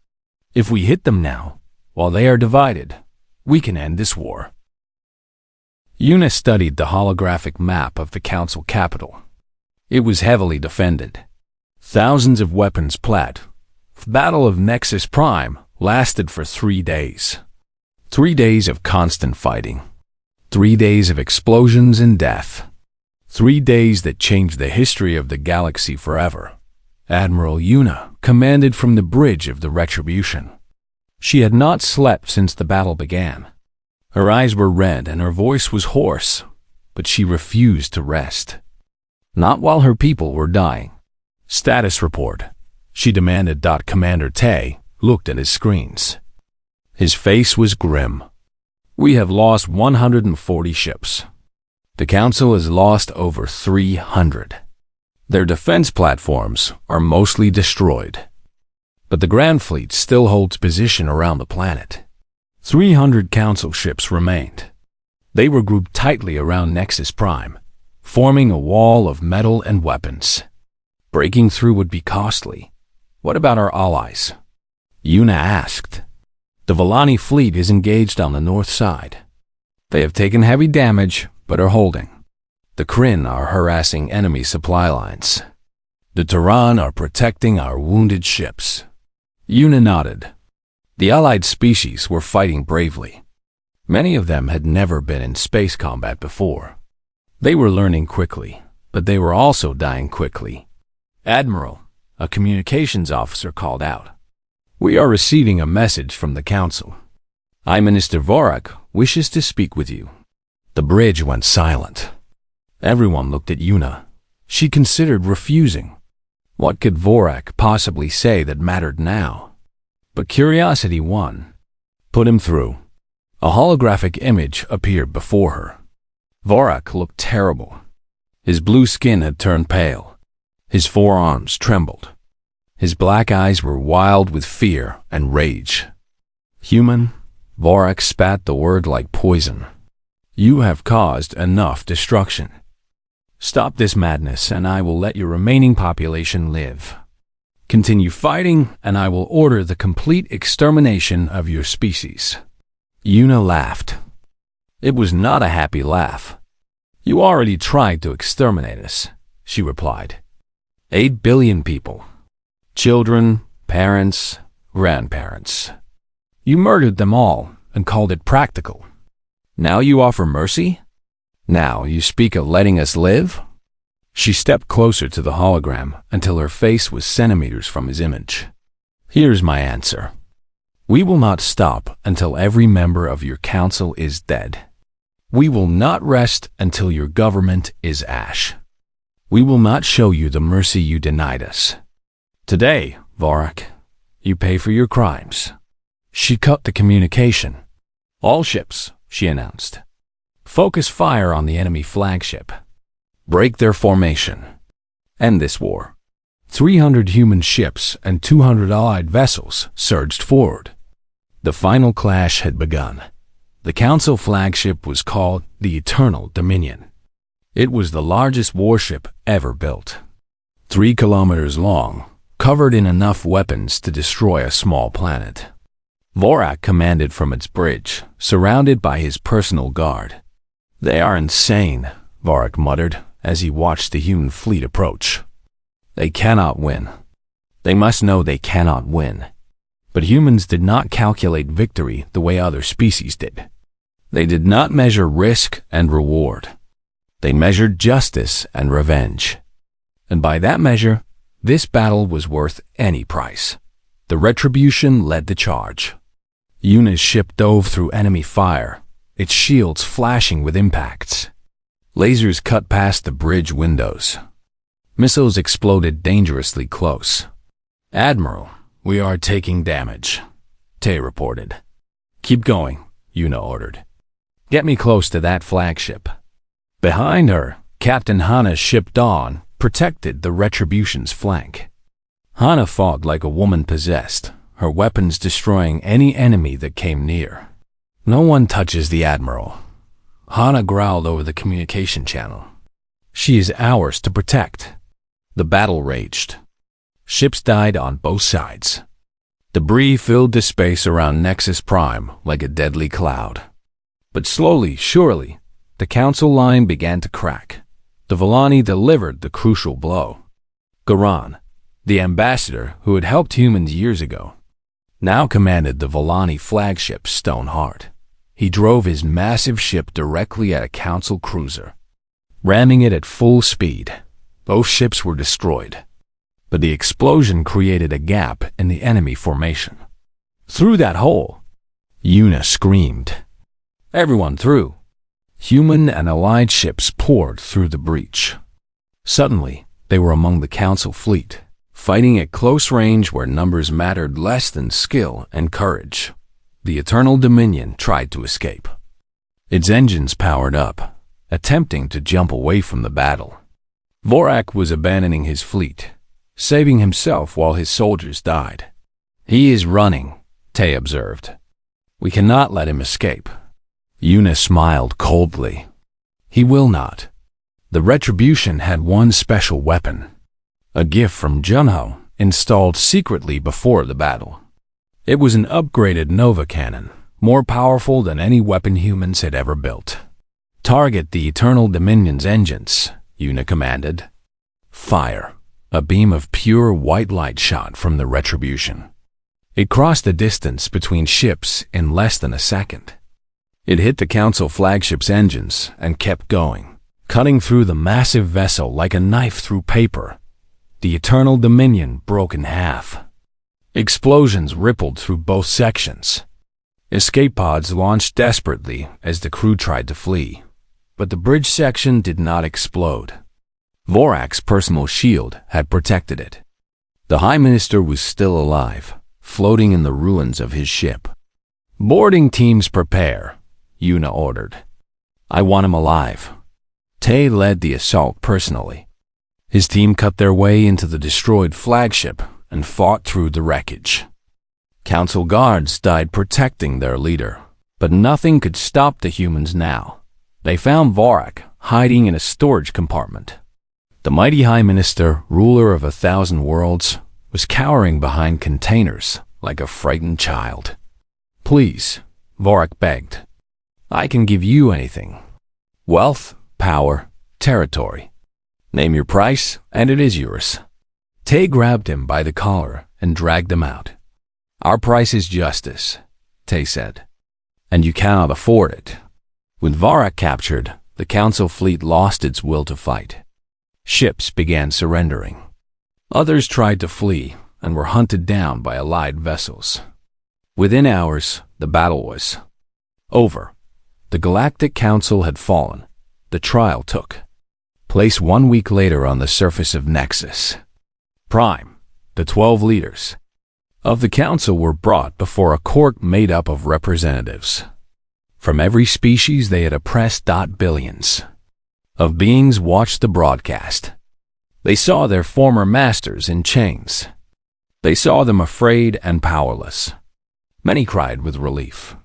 Speaker 1: If we hit them now, while they are divided, we can end this war." Yuna studied the holographic map of the Council capital. It was heavily defended. Thousands of weapons plat. The Battle of Nexus Prime lasted for 3 days. 3 days of constant fighting. 3 days of explosions and death. 3 days that changed the history of the galaxy forever. Admiral Yuna commanded from the bridge of the Retribution. She had not slept since the battle began. Her eyes were red and her voice was hoarse, but she refused to rest. Not while her people were dying. "Status report," she demanded. Commander Tay looked at his screens. His face was grim. "We have lost 140 ships. The Council has lost over 300. Their defense platforms are mostly destroyed. But the Grand Fleet still holds position around the planet. 300 Council ships remained. They were grouped tightly around Nexus Prime, forming a wall of metal and weapons. Breaking through would be costly. What about our allies? Yuna asked. The Volani fleet is engaged on the north side. They have taken heavy damage, but are holding. The Kryn are harassing enemy supply lines. The Terran are protecting our wounded ships. Yuna nodded. The allied species were fighting bravely. Many of them had never been in space combat before. They were learning quickly, but they were also dying quickly. Admiral, a communications officer, called out. We are receiving a message from the Council. I, Minister Vorak, wishes to speak with you. The bridge went silent. Everyone looked at Yuna. She considered refusing. What could Vorak possibly say that mattered now? But curiosity won. Put him through. A holographic image appeared before her. Vorak looked terrible. His blue skin had turned pale. His forearms trembled. His black eyes were wild with fear and rage. Human, Vorak spat the word like poison. You have caused enough destruction. Stop this madness, and I will let your remaining population live. Continue fighting, and I will order the complete extermination of your species. Yuna laughed. It was not a happy laugh. You already tried to exterminate us, she replied. 8 billion people. Children, parents, grandparents. You murdered them all and called it practical. Now you offer mercy? Now you speak of letting us live? She stepped closer to the hologram until her face was centimeters from his image. Here's my answer. We will not stop until every member of your council is dead. We will not rest until your government is ash. We will not show you the mercy you denied us. Today, Vorak, you pay for your crimes. She cut the communication. All ships, she announced. Focus fire on the enemy flagship. Break their formation. End this war. 300 human ships and 200 allied vessels surged forward. The final clash had begun. The Council flagship was called the Eternal Dominion. It was the largest warship ever built. 3 kilometers long, covered in enough weapons to destroy a small planet. Vorak commanded from its bridge, surrounded by his personal guard. They are insane, Vorak muttered as he watched the human fleet approach. They cannot win. They must know they cannot win. But humans did not calculate victory the way other species did. They did not measure risk and reward. They measured justice and revenge. And by that measure, this battle was worth any price. The retribution led the charge. Yuna's ship dove through enemy fire, its shields flashing with impacts. Lasers cut past the bridge windows. Missiles exploded dangerously close. Admiral, we are taking damage, Tay reported. Keep going, Yuna ordered. Get me close to that flagship. Behind her, Captain Hana's ship Dawn protected the Retribution's flank. Hana fought like a woman possessed, her weapons destroying any enemy that came near. No one touches the Admiral. Hana growled over the communication channel. She is ours to protect. The battle raged. Ships died on both sides. Debris filled the space around Nexus Prime like a deadly cloud. But slowly, surely, the Council line began to crack. The Volani delivered the crucial blow. Garan, the ambassador who had helped humans years ago, now commanded the Volani flagship Stoneheart. He drove his massive ship directly at a Council cruiser, ramming it at full speed. Both ships were destroyed, but the explosion created a gap in the enemy formation. Through that hole, Yuna screamed. Everyone through. Human and allied ships poured through the breach. Suddenly, they were among the Council fleet, fighting at close range where numbers mattered less than skill and courage. The Eternal Dominion tried to escape. Its engines powered up, attempting to jump away from the battle. Vorak was abandoning his fleet, saving himself while his soldiers died. "He is running," Tay observed. "We cannot let him escape." Una smiled coldly. "He will not." The Retribution had one special weapon, a gift from Junho installed secretly before the battle. It was an upgraded Nova cannon, more powerful than any weapon humans had ever built. "Target the Eternal Dominion's engines," Una commanded. Fire. A beam of pure white light shot from the Retribution. It crossed the distance between ships in less than a second. It hit the Council flagship's engines and kept going, cutting through the massive vessel like a knife through paper. The Eternal Dominion broke in half. Explosions rippled through both sections. Escape pods launched desperately as the crew tried to flee, but the bridge section did not explode. Vorak's personal shield had protected it. The High Minister was still alive, floating in the ruins of his ship. "Boarding teams prepare," Una ordered. "I want him alive." Tay led the assault personally. His team cut their way into the destroyed flagship and fought through the wreckage. Council guards died protecting their leader, but nothing could stop the humans now. They found Vorak hiding in a storage compartment. The mighty High Minister, ruler of 1,000 worlds, was cowering behind containers like a frightened child. "Please," Vorak begged. "I can give you anything. Wealth, power, territory. Name your price, and it is yours." Tay grabbed him by the collar and dragged him out. "Our price is justice," Tay said. "And you cannot afford it." With Vorak captured, the Council fleet lost its will to fight. Ships began surrendering. Others tried to flee and were hunted down by allied vessels. Within hours, the battle was over. The Galactic Council had fallen. The trial took place 1 week later on the surface of Nexus Prime. The 12 leaders of the Council were brought before a court made up of representatives from every species they had oppressed. Billions of beings watched the broadcast. They saw their former masters in chains. They saw them afraid and powerless. Many cried with relief.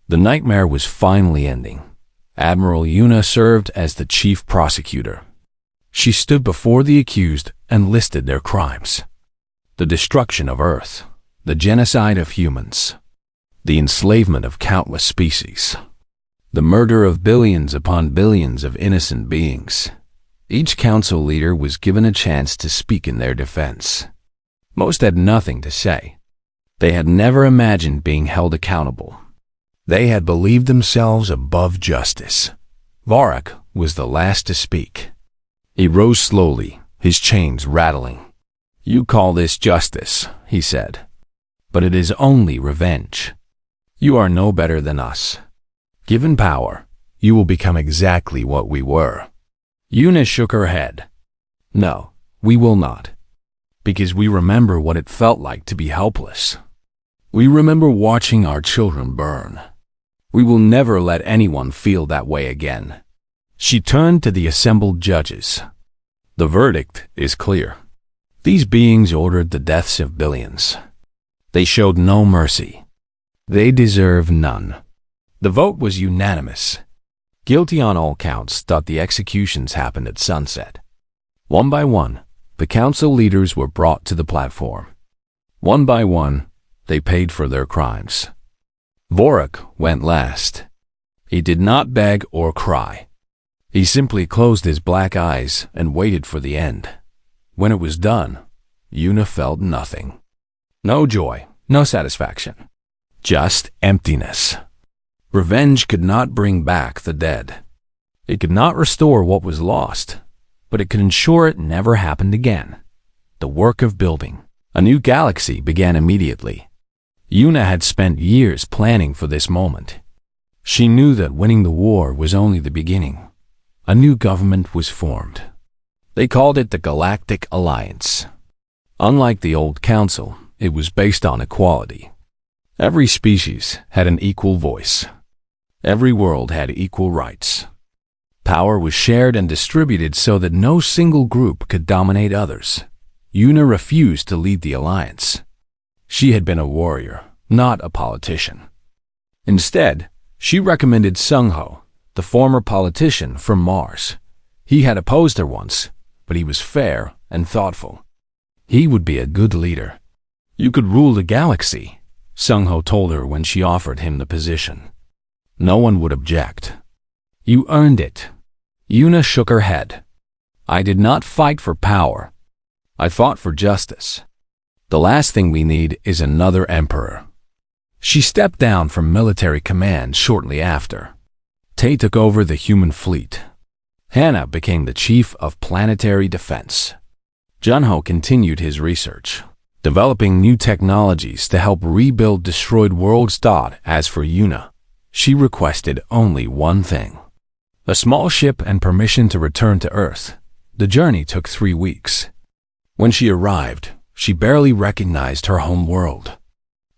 Speaker 1: The nightmare was finally ending. Admiral Una served as the chief prosecutor. She stood before the accused and listed their crimes: the destruction of Earth, the genocide of humans, the enslavement of countless species, the murder of billions upon billions of innocent beings. Each council leader was given a chance to speak in their defense. Most had nothing to say. They had never imagined being held accountable. They had believed themselves above justice. Vorak was the last to speak. He rose slowly, his chains rattling. "You call this justice," he said, "but it is only revenge. You are no better than us. Given power, you will become exactly what we were." Una shook her head. "No, we will not. Because we remember what it felt like to be helpless. We remember watching our children burn. We will never let anyone feel that way again." She turned to the assembled judges. "The verdict is clear. These beings ordered the deaths of billions. They showed no mercy. They deserve none." The vote was unanimous. Guilty on all counts. The executions happened at sunset. One by one, the council leaders were brought to the platform. One by one, they paid for their crimes. Vorak went last. He did not beg or cry. He simply closed his black eyes and waited for the end. When it was done, Una felt nothing. No joy, no satisfaction. Just emptiness. Revenge could not bring back the dead. It could not restore what was lost, but it could ensure it never happened again. The work of building a new galaxy began immediately. Una had spent years planning for this moment. She knew that winning the war was only the beginning. A new government was formed. They called it the Galactic Alliance. Unlike the old council, it was based on equality. Every species had an equal voice. Every world had equal rights. Power was shared and distributed so that no single group could dominate others. Yuna refused to lead the alliance. She had been a warrior, not a politician. Instead, she recommended Sung-ho, the former politician from Mars. He had opposed her once, but he was fair and thoughtful. He would be a good leader. You could rule the galaxy, Sung-ho told her when she offered him the position. No one would object. You earned it. Yuna shook her head. I did not fight for power. I fought for justice. The last thing we need is another emperor. She stepped down from military command shortly after. Tae took over the human fleet. Hana became the chief of planetary defense. Junho continued his research, developing new technologies to help rebuild destroyed worlds. As for Yuna, she requested only one thing: a small ship and permission to return to Earth. The journey took 3 weeks. When she arrived, she barely recognized her home world.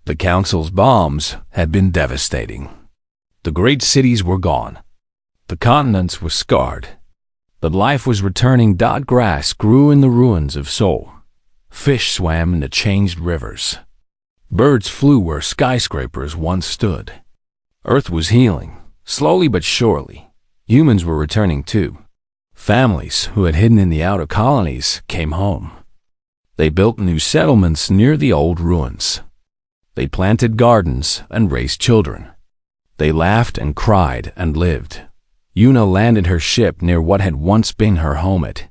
Speaker 1: The Council's bombs had been devastating. The great cities were gone. The continents were scarred. But life was returning. Grass grew in the ruins of Seoul. Fish swam in the changed rivers. Birds flew where skyscrapers once stood. Earth was healing, slowly but surely. Humans were returning too. Families who had hidden in the outer colonies came home. They built new settlements near the old ruins. They planted gardens and raised children. They laughed and cried and lived. Yuna landed her ship near what had once been her home at